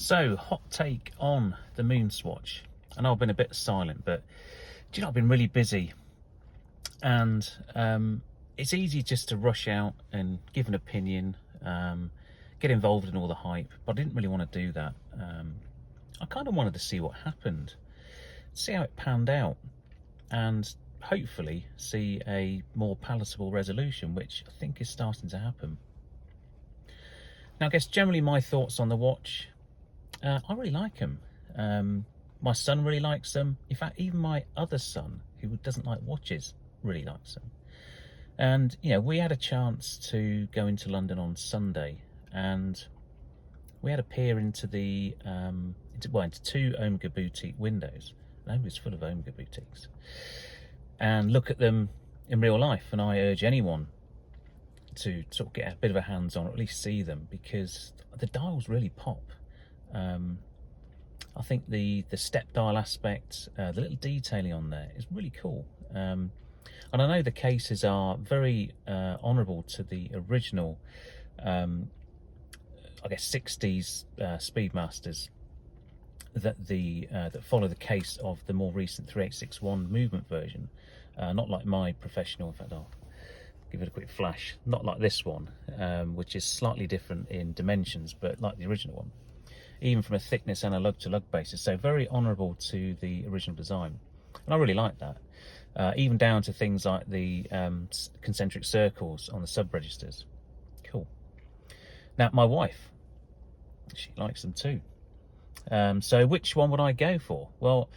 So, hot take on the MoonSwatch. I know I've been a bit silent, but do you know, I've been really busy, and it's easy just to rush out and give an opinion, get involved in all the hype, but I didn't really want to do that. I kind of wanted to see what happened, see how it panned out, and hopefully see a more palatable resolution, which I think is starting to happen. Now, I guess generally my thoughts on the watch, I really like them. My son really likes them. In fact, even my other son, who doesn't like watches, really likes them. And, you know, we had a chance to go into London on Sunday, and we had a peer into the, into two Omega boutique windows. Omega's full of Omega boutiques. And look at them in real life. And I urge anyone to sort of get a bit of a hands-on, or at least see them, because the dials really pop. I think the step dial aspect, the little detailing on there is really cool. And I know the cases are very honourable to the original, I guess, 60s Speedmasters that follow the case of the more recent 3861 movement version. Not like my professional, in fact, I'll give it a quick flash. Not like this one, which is slightly different in dimensions, but like the original one, even from a thickness and a lug-to-lug basis. So very honourable to the original design, and I really like that. Even down to things like the concentric circles on the sub-registers. Cool. Now, my wife, she likes them too. So which one would I go for? Well,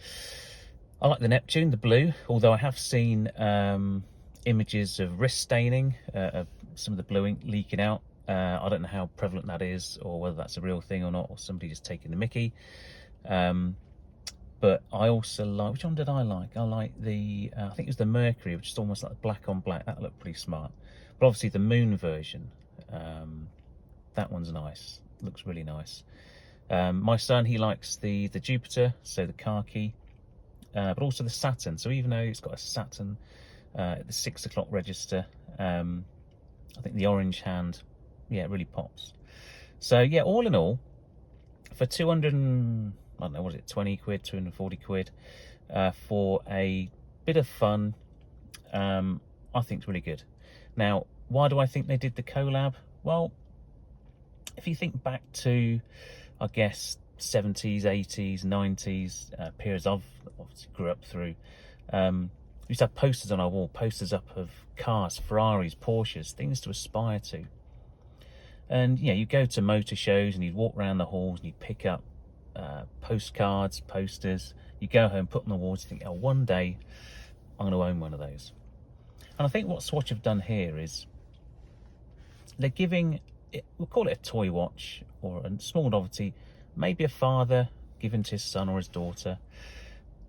I like the Neptune, the blue, although I have seen images of wrist staining, of some of the blue ink leaking out. I don't know how prevalent that is, or whether that's a real thing or not, or somebody just taking the mickey. But I also like, which one did I like? I like the, I think it was the Mercury, which is almost like black on black. That looked pretty smart. But obviously the Moon version, that one's nice. Looks really nice. My son, he likes the Jupiter, so the khaki, but also the Saturn. So even though it's got a Saturn, the 6 o'clock register, I think the orange hand, yeah, it really pops. So yeah, all in all, for 200 and, I don't know, what is it, 20 quid, 240 quid, for a bit of fun, I think it's really good. Now, why do I think they did the collab? Well, if you think back to, I guess, 70s, 80s, 90s, periods I've obviously grew up through, we used to have posters on our wall, posters up of cars, Ferraris, Porsches, things to aspire to. And, you know, you go to motor shows and you'd walk around the halls and you'd pick up postcards, posters. You go home, put them on the walls, you think, oh, one day I'm going to own one of those. And I think what Swatch have done here is they're giving it, we'll call it a toy watch or a small novelty, maybe a father giving to his son or his daughter,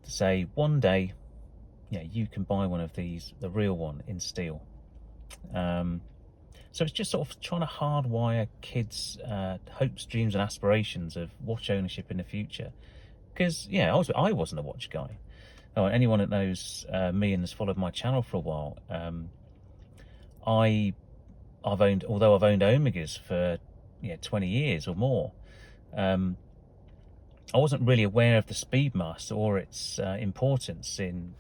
to say one day, yeah, you can buy one of these, the real one in steel. So it's just sort of trying to hardwire kids' hopes, dreams and aspirations of watch ownership in the future. Because, yeah, I wasn't a watch guy. Oh, anyone that knows me and has followed my channel for a while, I've owned Omegas for 20 years or more, I wasn't really aware of the Speedmaster or its importance in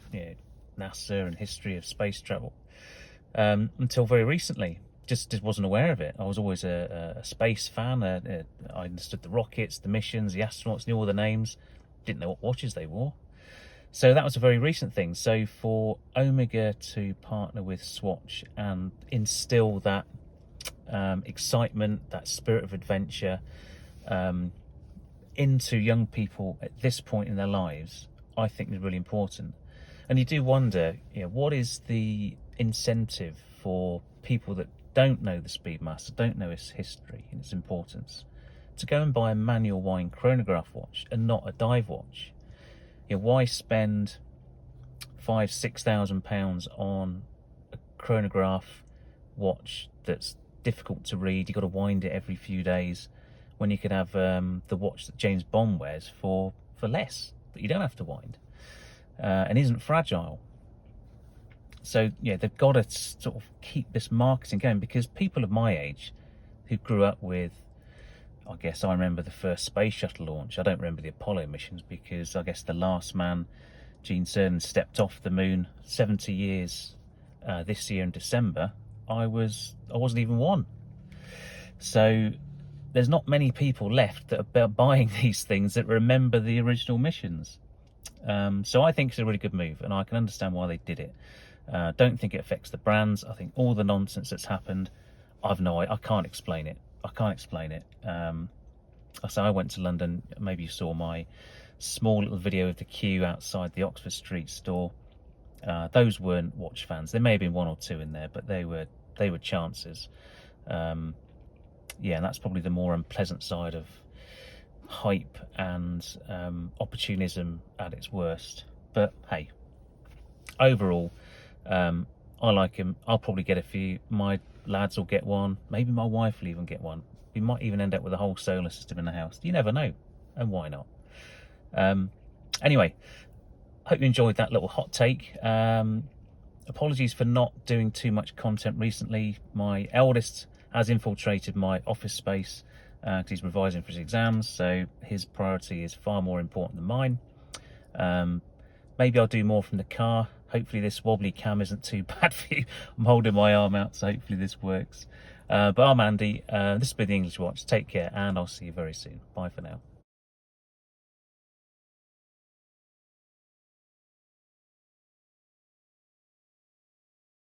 NASA and history of space travel until very recently. Just wasn't aware of it. I was always a space fan. I understood the rockets, the missions, the astronauts, knew all the names, didn't know what watches they wore. So that was a very recent thing. So for Omega to partner with Swatch and instill that excitement, that spirit of adventure into young people at this point in their lives, I think is really important. And you do wonder, what is the incentive for people that don't know the Speedmaster, don't know its history and its importance, to go and buy a manual wind chronograph watch and not a dive watch? Why spend £5,000-6,000 on a chronograph watch that's difficult to read? You've got to wind it every few days, when you could have the watch that James Bond wears for less, that you don't have to wind, and isn't fragile. So yeah, they've got to sort of keep this marketing going, because people of my age who grew up with I guess I remember the first space shuttle launch. I don't remember the Apollo missions because I guess the last man, Gene Cernan, stepped off the moon 70 years this year in December. I wasn't even one. So there's not many people left that are buying these things that remember the original missions. So I think it's a really good move, and I can understand why they did it. Don't think it affects the brands. I think all the nonsense that's happened, I can't explain it. I can't explain it. So I went to London. Maybe you saw my small little video of the queue outside the Oxford Street store. Those weren't watch fans. There may have been one or two in there, but they were chances. Yeah, and that's probably the more unpleasant side of hype and opportunism at its worst. But hey, overall, I like him. I'll probably get a few. My lads will get one. Maybe my wife will even get one. We might even end up with a whole solar system in the house. You never know, and why not? Anyway, hope you enjoyed that little hot take. Apologies for not doing too much content recently. My eldest has infiltrated my office space because he's revising for his exams, so his priority is far more important than mine. Maybe I'll do more from the car. Hopefully this wobbly cam isn't too bad for you. I'm holding my arm out, so hopefully this works. But I'm Andy. This has been the English Watch. Take care, and I'll see you very soon. Bye for now.